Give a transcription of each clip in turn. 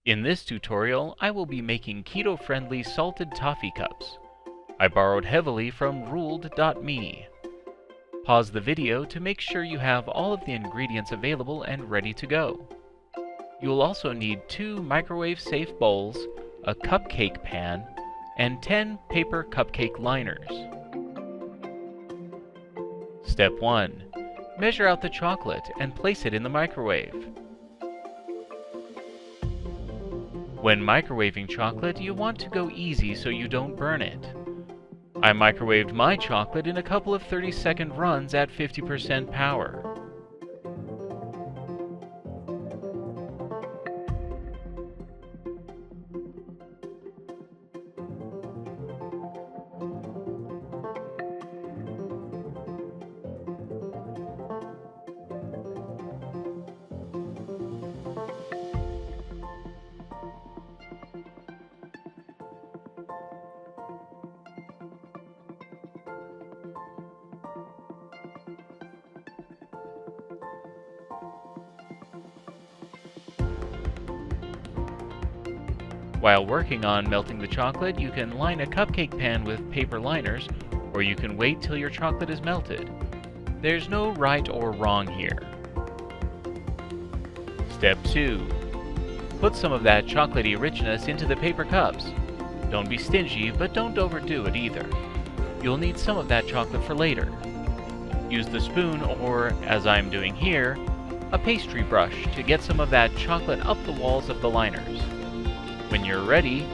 In this tutorial, I will be making keto-friendly salted toffee cups. I borrowed heavily from ruled.me. Pause the video to make sure you have all of the ingredients available and ready to go. You will also need 2 microwave-safe bowls, a cupcake pan, and 10 paper cupcake liners. Step 1. Measure out the chocolate and place it in the microwave. When microwaving chocolate, you want to go easy so you don't burn it. I microwaved my chocolate in a couple of 30-second runs at 50% power. While working on melting the chocolate, you can line a cupcake pan with paper liners, or you can wait till your chocolate is melted. There's no right or wrong here. Step 2. Put some of that chocolatey richness into the paper cups. Don't be stingy, but don't overdo it either. You'll need some of that chocolate for later. Use the spoon or, as I'm doing here, a pastry brush to get some of that chocolate up the walls of the liners. When you're ready,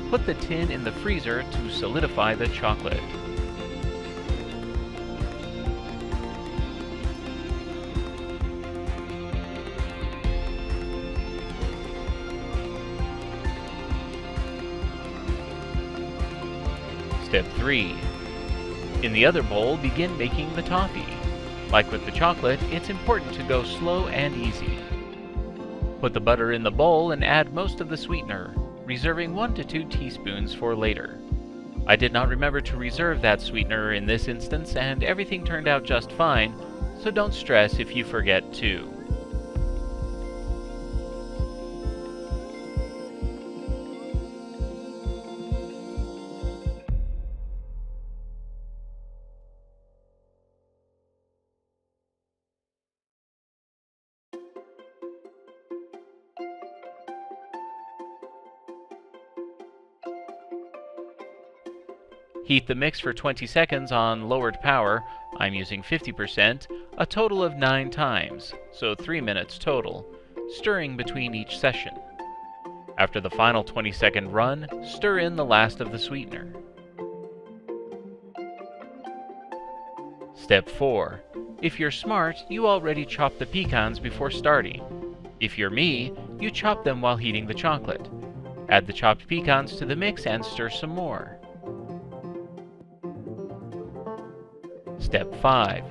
put the tin in the freezer to solidify the chocolate. Step 3. In the other bowl, begin making the toffee. Like with the chocolate, it's important to go slow and easy. Put the butter in the bowl and add most of the sweetener, reserving 1 to 2 teaspoons for later. I did not remember to reserve that sweetener in this instance, and everything turned out just fine, so don't stress if you forget to. Heat the mix for 20 seconds on lowered power, I'm using 50%, a total of 9 times, so 3 minutes total, stirring between each session. After the final 20-second run, stir in the last of the sweetener. Step 4. If you're smart, you already chop the pecans before starting. If you're me, you chop them while heating the chocolate. Add the chopped pecans to the mix and stir some more. Step 5.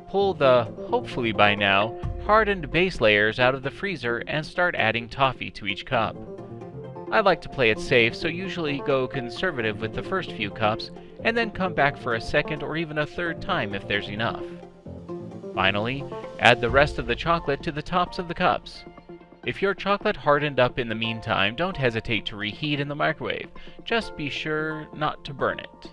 Pull the, hopefully by now, hardened base layers out of the freezer and start adding toffee to each cup. I like to play it safe, so usually go conservative with the first few cups and then come back for a second or even a third time if there's enough. Finally, add the rest of the chocolate to the tops of the cups. If your chocolate hardened up in the meantime, don't hesitate to reheat in the microwave. Just be sure not to burn it.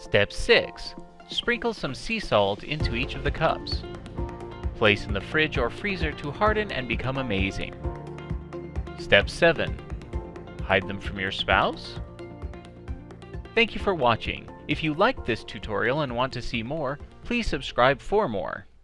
Step 6. Sprinkle some sea salt into each of the cups. Place in the fridge or freezer to harden and become amazing. Step 7. Hide them from your spouse? Thank you for watching. If you liked this tutorial and want to see more, please subscribe for more.